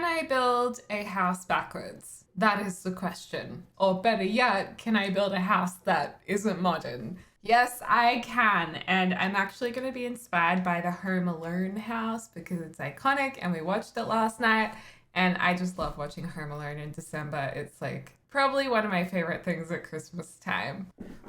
I build a house backwards? That is the question. Or better yet, can I build a house that isn't modern? Yes, I can. And I'm actually going to be inspired by the Home Alone house because it's iconic and we watched it last night. And I just love watching Home Alone in December. It's like probably one of my favorite things at Christmas time.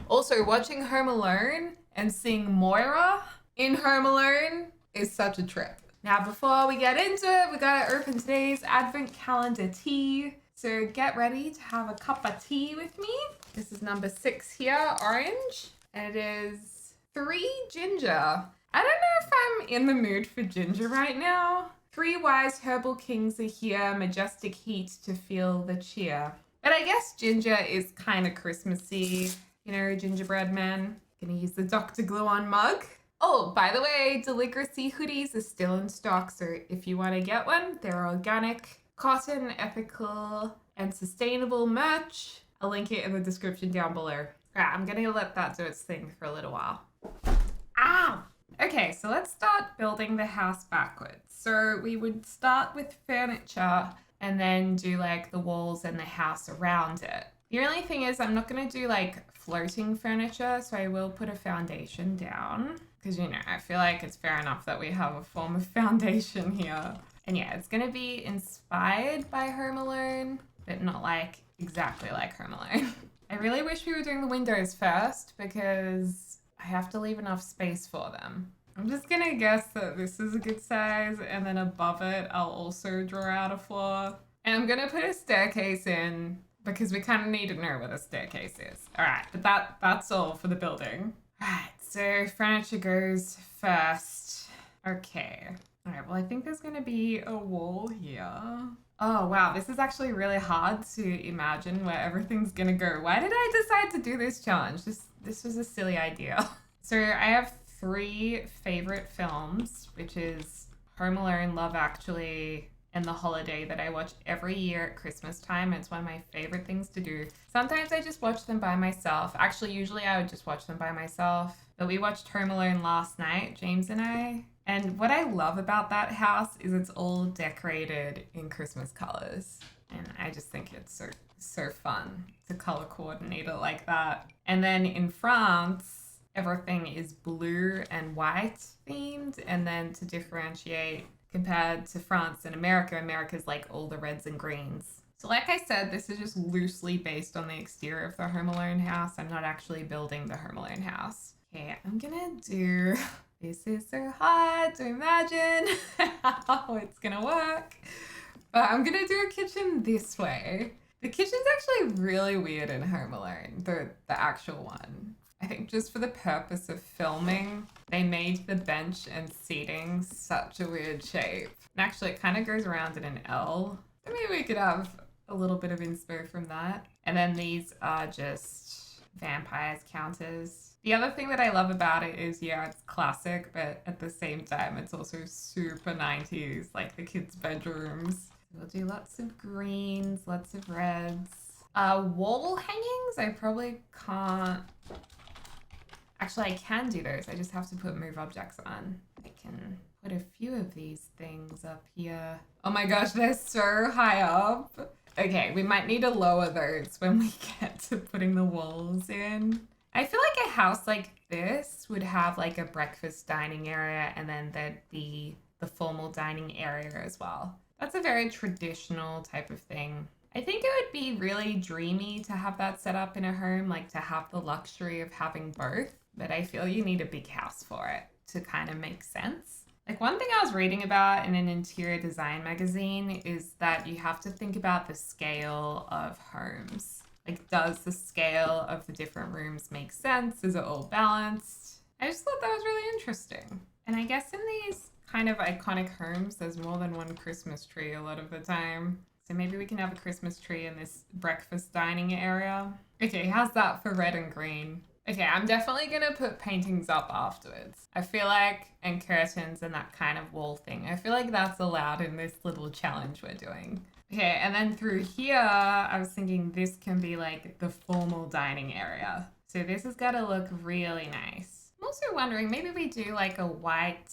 Also, watching Home Alone and seeing Moira in Home Alone is such a trip. Now, before we get into it, we gotta open today's advent calendar tea. So get ready to have a cup of tea with me. This is number 6 here, orange. And it is 3 ginger. I don't know if I'm in the mood for ginger right now. 3 wise herbal kings are here, majestic heat to feel the cheer. But I guess ginger is kind of Christmassy. You know, gingerbread man. Gonna use the Dr. Glue-On mug. Oh, by the way, Deligracy hoodies are still in stock, so if you want to get one, they're organic, cotton, ethical, and sustainable merch. I'll link it in the description down below. Alright, I'm gonna let that do its thing for a little while. Ow! Okay, so let's start building the house backwards. So we would start with furniture and then do like the walls and the house around it. The only thing is I'm not gonna do like floating furniture, so I will put a foundation down. Because, you know, I feel like it's fair enough that we have a form of foundation here. And yeah, it's going to be inspired by Home Alone, but not like exactly like Home Alone. I really wish we were doing the windows first because I have to leave enough space for them. I'm just going to guess that this is a good size, and then above it, I'll also draw out a floor. And I'm going to put a staircase in because we kind of need to know where the staircase is. All right, but that's all for the building. Right, so furniture goes first. Okay. All right, well, I think there's gonna be a wall here. Oh, wow, this is actually really hard to imagine where everything's gonna go. Why did I decide to do this challenge? This was a silly idea. So I have 3 favorite films, which is Home Alone, Love Actually, and The Holiday that I watch every year at Christmas time. It's one of my favorite things to do. Sometimes I just watch them by myself. Actually, usually I would just watch them by myself. But we watched Home Alone last night, James and I. And what I love about that house is it's all decorated in Christmas colors. And I just think it's so fun to color coordinate it like that. And then in France, everything is blue and white themed. And then to differentiate compared to France and America, America's like all the reds and greens. So like I said, this is just loosely based on the exterior of the Home Alone house. I'm not actually building the Home Alone house. Okay, I'm gonna do, this is so hard to imagine how it's gonna work. But I'm gonna do a kitchen this way. The kitchen's actually really weird in Home Alone, the actual one. I think just for the purpose of filming, they made the bench and seating such a weird shape. And actually, it kind of goes around in an L. So maybe we could have a little bit of inspo from that. And then these are just vampires counters. The other thing that I love about it is, yeah, it's classic, but at the same time, it's also super 90s, like the kids' bedrooms. We'll do lots of greens, lots of reds. Wall hangings, I probably can't. Actually, I can do those. I just have to put move objects on. I can put a few of these things up here. Oh my gosh, they're so high up. Okay, we might need to lower those when we get to putting the walls in. I feel like a house like this would have like a breakfast dining area and then there'd be the formal dining area as well. That's a very traditional type of thing. I think it would be really dreamy to have that set up in a home, like to have the luxury of having both. But I feel you need a big house for it to kind of make sense. Like one thing I was reading about in an interior design magazine is that you have to think about the scale of homes. Like, does the scale of the different rooms make sense? Is it all balanced? I just thought that was really interesting. And I guess in these kind of iconic homes, there's more than one Christmas tree a lot of the time. So maybe we can have a Christmas tree in this breakfast dining area. Okay, how's that for red and green? Okay, I'm definitely gonna put paintings up afterwards. I feel like, and curtains and that kind of wall thing. I feel like that's allowed in this little challenge we're doing. Okay, and then through here, I was thinking this can be like the formal dining area. So this has gotta look really nice. I'm also wondering, maybe we do like a white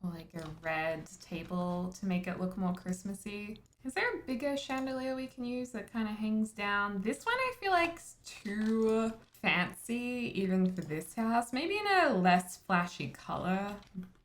Or like a red table to make it look more Christmassy. Is there a bigger chandelier we can use that kind of hangs down? This one I feel like's too fancy even for this house. Maybe in a less flashy color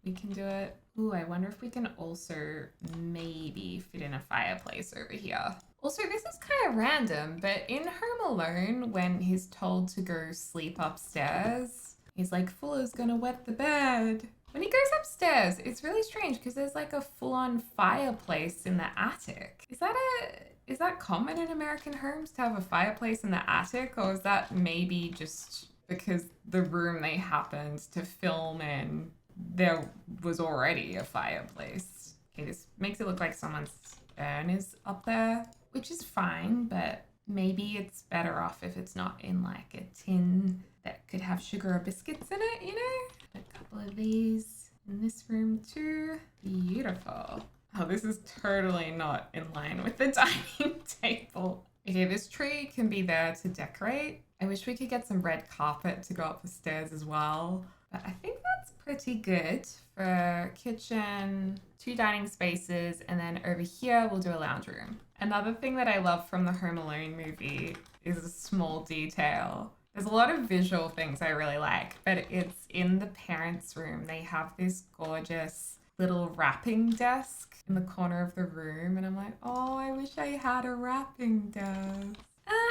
we can do it. Ooh, I wonder if we can also maybe fit in a fireplace over here. Also, this is kind of random, but in Home Alone, when he's told to go sleep upstairs, he's like, Fuller's gonna wet the bed. When he goes upstairs, it's really strange because there's like a full-on fireplace in the attic. Is that common in American homes to have a fireplace in the attic, or is that maybe just because the room they happened to film in, there was already a fireplace? Okay, this makes it look like someone's urn is up there, which is fine, but maybe it's better off if it's not in like a tin that could have sugar or biscuits in it, you know? A couple of these in this room too. Beautiful. Oh, this is totally not in line with the dining table. Okay, this tree can be there to decorate. I wish we could get some red carpet to go up the stairs as well. But I think that's pretty good for kitchen, 2 dining spaces, and then over here we'll do a lounge room. Another thing that I love from the Home Alone movie is a small detail. There's a lot of visual things I really like, but it's in the parents' room. They have this gorgeous little wrapping desk in the corner of the room, and I'm like, oh, I wish I had a wrapping desk.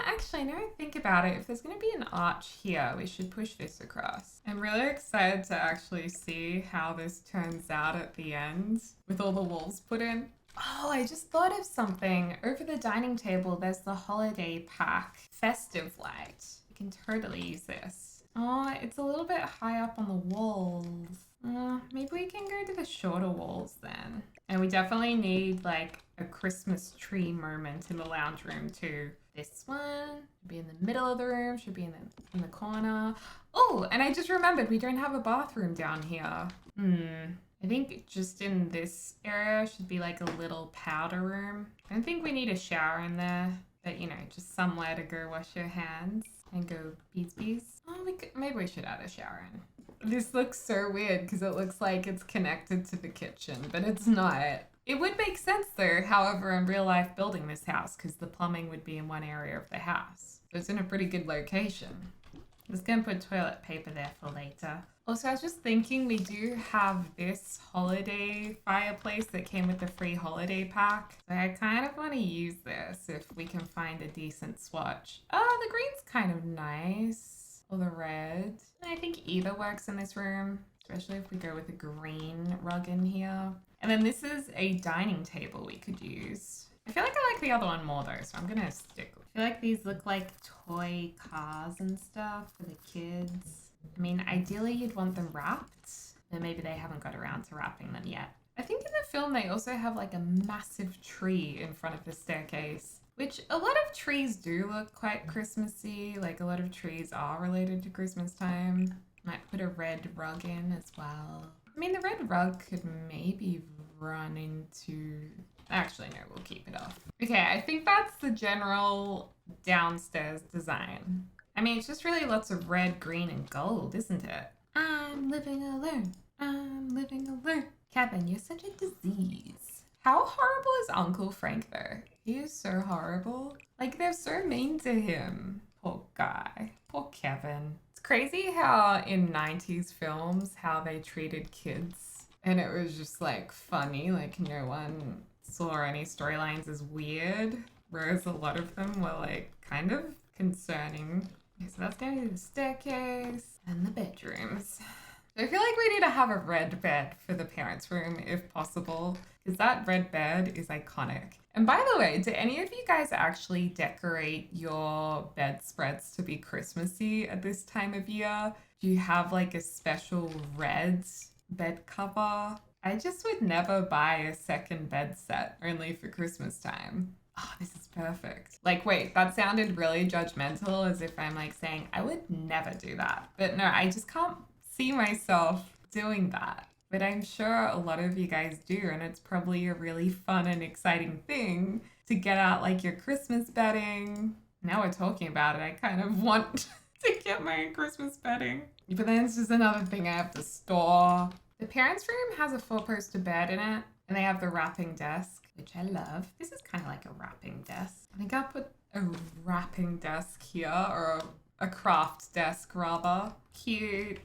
Actually, now I think about it, if there's going to be an arch here, we should push this across. I'm really excited to actually see how this turns out at the end with all the walls put in. Oh, I just thought of something. Over the dining table, there's the holiday pack festive light. We can totally use this. Oh, it's a little bit high up on the walls. Maybe we can go to the shorter walls then. And we definitely need like a Christmas tree moment in the lounge room too. This one should be in the middle of the room, should be in the corner. Oh, and I just remembered we don't have a bathroom down here. I think just in this area should be like a little powder room. I don't think we need a shower in there, but you know, just somewhere to go wash your hands and go bees. Oh, maybe we should add a shower in. This looks so weird because it looks like it's connected to the kitchen, but it's not. It would make sense though, however, in real life building this house because the plumbing would be in one area of the house. So it's in a pretty good location. I'm just gonna put toilet paper there for later. Also, I was just thinking we do have this holiday fireplace that came with the free holiday pack. So I kind of want to use this if we can find a decent swatch. Oh, the green's kind of nice. Or the red. I think either works in this room, especially if we go with a green rug in here. And then this is a dining table we could use. I feel like I like the other one more though, so I'm gonna stick with it. I feel like these look like toy cars and stuff for the kids. I mean, ideally you'd want them wrapped, but maybe they haven't got around to wrapping them yet. I think in the film they also have like a massive tree in front of the staircase, which a lot of trees do look quite Christmassy. Like a lot of trees are related to Christmas time. Might put a red rug in as well. I mean, the red rug could maybe run into... Actually, no, we'll keep it off. Okay, I think that's the general downstairs design. I mean, it's just really lots of red, green, and gold, isn't it? I'm living alone. I'm living alone. Kevin, you're such a disease. How horrible is Uncle Frank, though? He is so horrible. Like, they're so mean to him. Poor guy. Poor Kevin. It's crazy how in 90s films, how they treated kids. And it was just, like, funny. Like, no one saw any storylines as weird. Whereas a lot of them were, like, kind of concerning. Okay, so that's going to be the staircase and the bedrooms. I feel like we need to have a red bed for the parents' room if possible, because that red bed is iconic. And by the way, do any of you guys actually decorate your bedspreads to be Christmassy at this time of year? Do you have like a special red bed cover? I just would never buy a second bed set only for Christmas time. Oh, this is perfect. Like, wait, that sounded really judgmental, as if I'm like saying I would never do that. But no, I just can't see myself doing that. But I'm sure a lot of you guys do, and it's probably a really fun and exciting thing to get out like your Christmas bedding. Now we're talking about it, I kind of want to get my Christmas bedding. But then it's just another thing I have to store. The parents' room has a 4-poster bed in it, and they have the wrapping desk, which I love. This is kind of like a wrapping desk. I think I'll put a wrapping desk here, or a craft desk rather. Cute.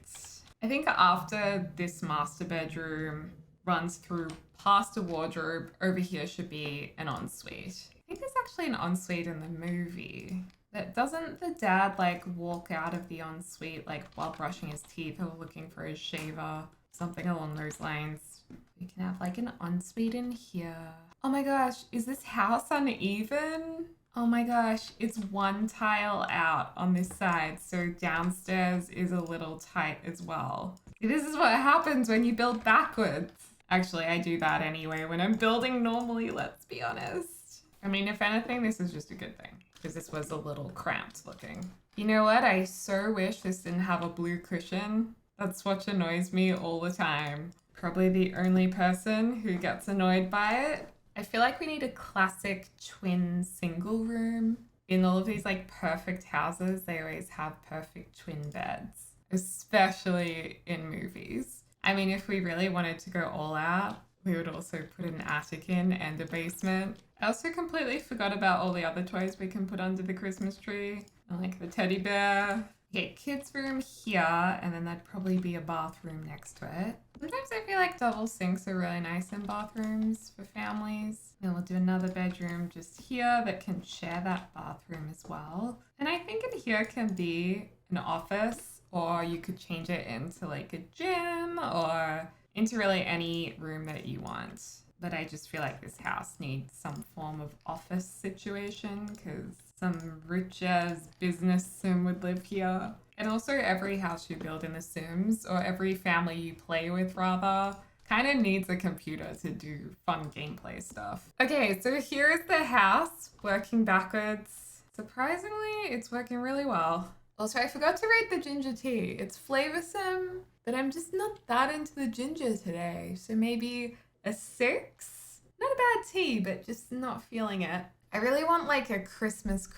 I think after this master bedroom runs through past a wardrobe, over here should be an ensuite. I think there's actually an ensuite in the movie. That doesn't the dad like walk out of the ensuite like while brushing his teeth or looking for his shaver? Something along those lines. We can have like an ensuite in here. Oh my gosh, is this house uneven? Oh my gosh, it's one tile out on this side, so downstairs is a little tight as well. This is what happens when you build backwards. Actually, I do that anyway when I'm building normally, let's be honest. I mean, if anything, this is just a good thing, because this was a little cramped looking. You know what? I so wish this didn't have a blue cushion. That's what annoys me all the time. Probably the only person who gets annoyed by it. I feel like we need a classic twin single room. In all of these like perfect houses, they always have perfect twin beds, especially in movies. I mean, if we really wanted to go all out, we would also put an attic in and a basement. I also completely forgot about all the other toys we can put under the Christmas tree. Like the teddy bear. Okay, kids' room here, and then there'd probably be a bathroom next to it. Sometimes I feel like double sinks are really nice in bathrooms for families. Then we'll do another bedroom just here that can share that bathroom as well. And I think in here can be an office, or you could change it into like a gym or into really any room that you want. But I just feel like this house needs some form of office situation because some rich ass business sim would live here. And also every house you build in The Sims, or every family you play with rather, kind of needs a computer to do fun gameplay stuff. Okay, so here's the house working backwards. Surprisingly, it's working really well. Also, I forgot to rate the ginger tea. It's flavorsome, but I'm just not that into the ginger today. So maybe a 6? Not a bad tea, but just not feeling it. I really want like a Christmas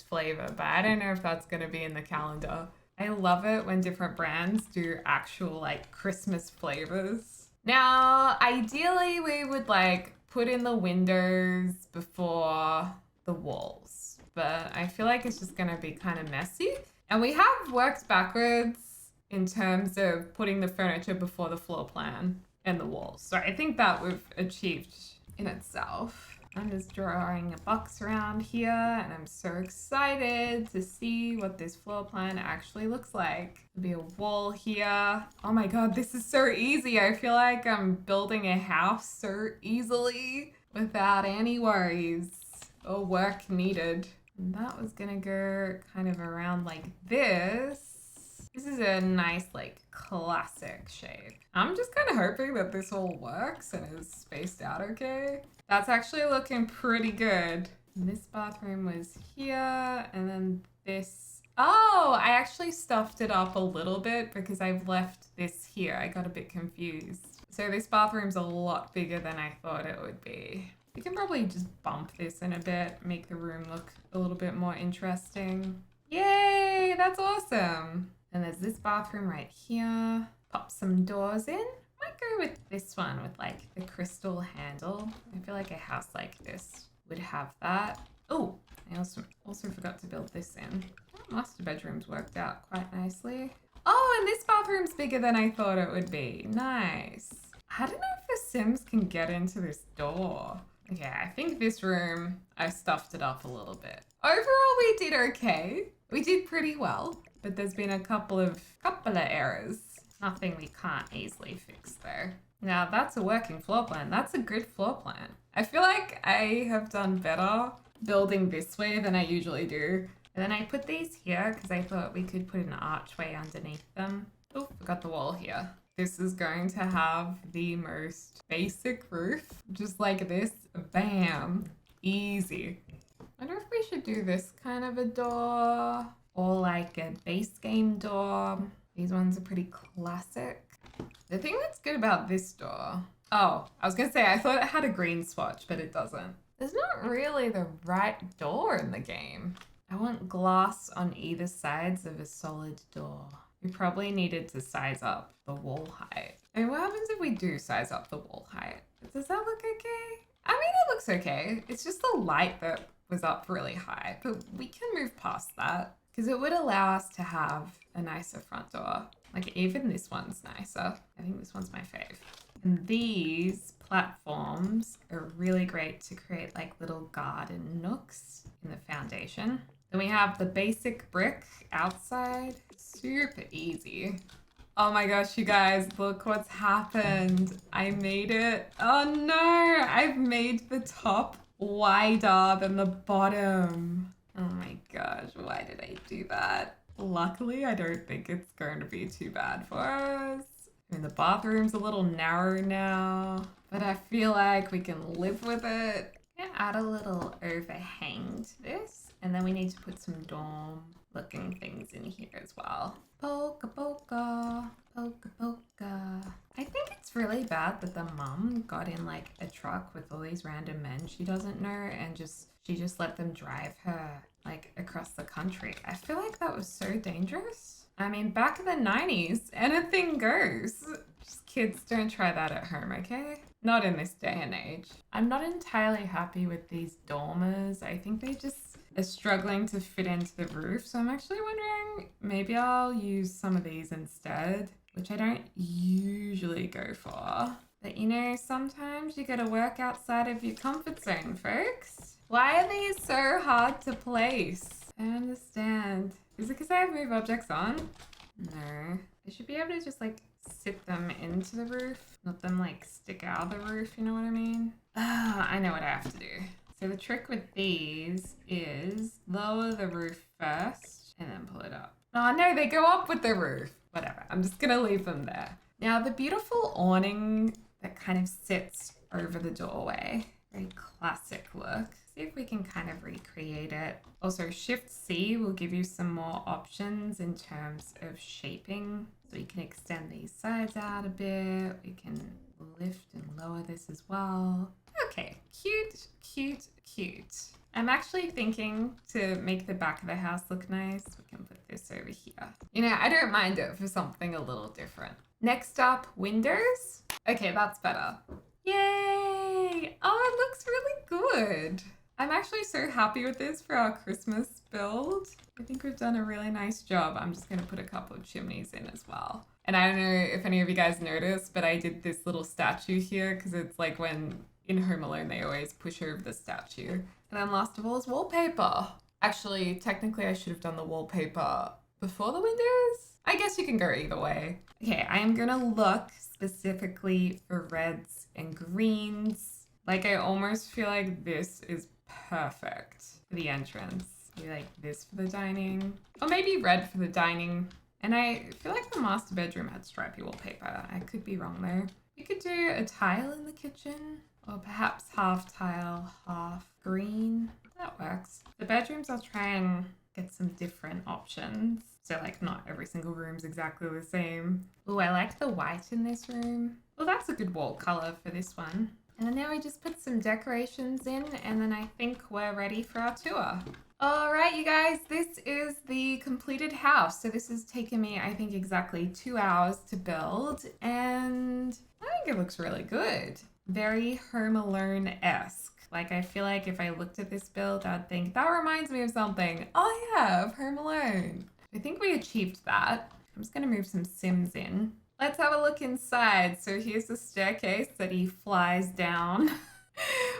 flavor, but I don't know if that's going to be in the calendar. I love it when different brands do actual like Christmas flavors. Now, ideally we would like put in the windows before the walls, but I feel like it's just going to be kind of messy. And we have worked backwards in terms of putting the furniture before the floor plan and the walls. So I think that we've achieved in itself. I'm just drawing a box around here, and I'm so excited to see what this floor plan actually looks like. There'll be a wall here. Oh my god, this is so easy. I feel like I'm building a house so easily without any worries or work needed. And that was gonna go kind of around like this. This is a nice, like, classic shape. I'm just kind of hoping that this all works and is spaced out okay. That's actually looking pretty good. And this bathroom was here, and then this. Oh, I actually stuffed it up a little bit because I've left this here. I got a bit confused. So this bathroom's a lot bigger than I thought it would be. You can probably just bump this in a bit, make the room look a little bit more interesting. Yay, that's awesome. And there's this bathroom right here. Pop some doors in. Might go with this one with like the crystal handle. I feel like a house like this would have that. Oh, I also forgot to build this in. That master bedroom's worked out quite nicely. Oh, and this bathroom's bigger than I thought it would be. Nice. I don't know if the Sims can get into this door. Okay, I think this room, I stuffed it up a little bit. Overall, we did okay. We did pretty well. But there's been a couple of errors. Nothing we can't easily fix though. Now that's a working floor plan. That's a good floor plan. I feel like I have done better building this way than I usually do. And then I put these here because I thought we could put an archway underneath them. Oh, forgot the wall here. This is going to have the most basic roof. Just like this. Bam. Easy. I wonder if we should do this kind of a door. Or like a base game door. These ones are pretty classic. The thing that's good about this door... Oh, I was going to say, I thought it had a green swatch, but it doesn't. There's not really the right door in the game. I want glass on either sides of a solid door. We probably needed to size up the wall height. I mean, what happens if we do size up the wall height? Does that look okay? I mean, it looks okay. It's just the light that was up really high, but we can move past that because it would allow us to have a nicer front door. Like even this one's nicer. I think this one's my fave. And these platforms are really great to create like little garden nooks in the foundation. Then we have the basic brick outside. Super easy. Oh my gosh, you guys, look what's happened. I made it. Oh no, I've made the top wider than the bottom. Oh my gosh, why did I do that? Luckily, I don't think it's going to be too bad for us. I mean, the bathroom's a little narrow now, but I feel like we can live with it. I'm gonna add a little overhang to this, and then we need to put some dorm looking things in here as well. Polka polka, polka polka. I think it's really bad that the mum got in like a truck with all these random men she doesn't know and she just let them drive her like across the country. I feel like that was so dangerous. I mean, back in the 90s, anything goes. Just kids, don't try that at home, okay? Not in this day and age. I'm not entirely happy with these dormers. I think they just are struggling to fit into the roof. So I'm actually wondering, maybe I'll use some of these instead, which I don't usually go for. But you know, sometimes you gotta work outside of your comfort zone, folks. Why are these so hard to place? I don't understand. Is it because I have move objects on? No. I should be able to just like sit them into the roof, not them like stick out of the roof, you know what I mean? I know what I have to do. So the trick with these is lower the roof first and then pull it up. Oh no, they go up with the roof. Whatever, I'm just gonna leave them there. Now the beautiful awning that kind of sits over the doorway, very classic look. See if we can kind of recreate it. Also, Shift C will give you some more options in terms of shaping. So you can extend these sides out a bit. We can lift and lower this as well. Okay, cute, cute, cute. I'm actually thinking to make the back of the house look nice. We can put this over here. You know, I don't mind it for something a little different. Next up, windows. Okay, that's better. Yay! Oh, it looks really good. I'm actually so happy with this for our Christmas build. I think we've done a really nice job. I'm just going to put a couple of chimneys in as well. And I don't know if any of you guys noticed, but I did this little statue here because it's like when in Home Alone they always push over the statue. And then last of all is wallpaper. Actually, technically I should have done the wallpaper before the windows. I guess you can go either way. Okay, I am going to look specifically for reds and greens. Like I almost feel like this is perfect for the entrance. Maybe like this for the dining, or maybe red for the dining. And I feel like the master bedroom had stripy wallpaper. I could be wrong though. You could do a tile in the kitchen, or perhaps half tile, half green. That works. The bedrooms, I'll try and get some different options. So like not every single room's exactly the same. Oh, I like the white in this room. Well, that's a good wall color for this one. And then now we just put some decorations in, and then I think we're ready for our tour. All right, you guys, this is the completed house. So this has taken me, I think, exactly 2 hours to build, and I think it looks really good. Very Home Alone-esque. Like, I feel like if I looked at this build, I'd think, that reminds me of something. Oh yeah, of Home Alone. I think we achieved that. I'm just gonna move some Sims in. Let's have a look inside. So here's the staircase that he flies down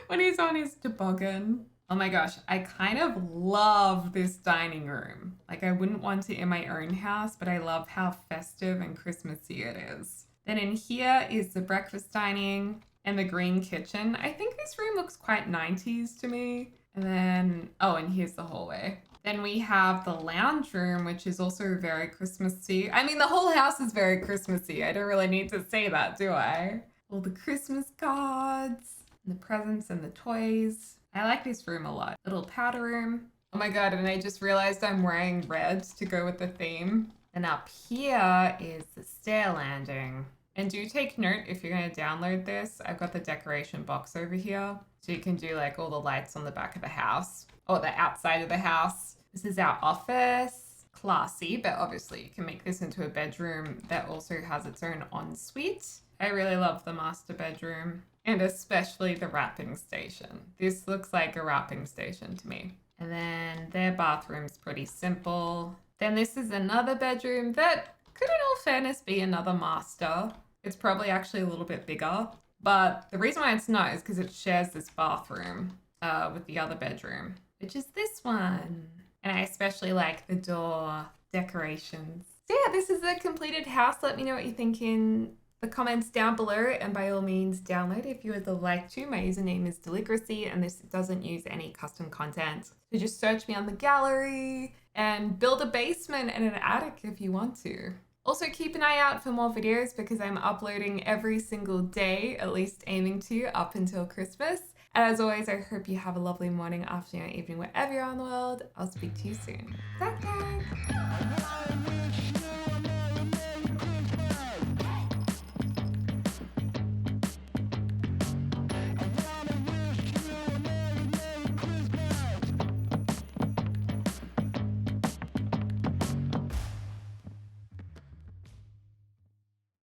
when he's on his toboggan. Oh my gosh, I kind of love this dining room. Like I wouldn't want it in my own house, but I love how festive and Christmassy it is. Then in here is the breakfast dining and the green kitchen. I think this room looks quite 90s to me. And then, oh, and here's the hallway. Then we have the lounge room, which is also very Christmassy. I mean, the whole house is very Christmassy. I don't really need to say that, do I? All the Christmas cards, and the presents and the toys. I like this room a lot. Little powder room. Oh my God, and I just realized I'm wearing red to go with the theme. And up here is the stair landing. And do take note if you're going to download this, I've got the decoration box over here. So you can do like all the lights on the back of the house or the outside of the house. This is our office, classy, but obviously you can make this into a bedroom that also has its own ensuite. I really love the master bedroom and especially the wrapping station. This looks like a wrapping station to me. And then their bathroom's pretty simple. Then this is another bedroom that could in all fairness be another master. It's probably actually a little bit bigger, but the reason why it's not is because it shares this bathroom with the other bedroom, which is this one. And I especially like the door decorations. So yeah, this is a completed house. Let me know what you think in the comments down below, and by all means download if you would like to. My username is Deligracy and this doesn't use any custom content. So just search me on the gallery and build a basement and an attic if you want to. Also keep an eye out for more videos because I'm uploading every single day, at least aiming to, up until Christmas. And as always, I hope you have a lovely morning, afternoon, or evening, wherever you are in the world. I'll speak to you soon. Bye, guys.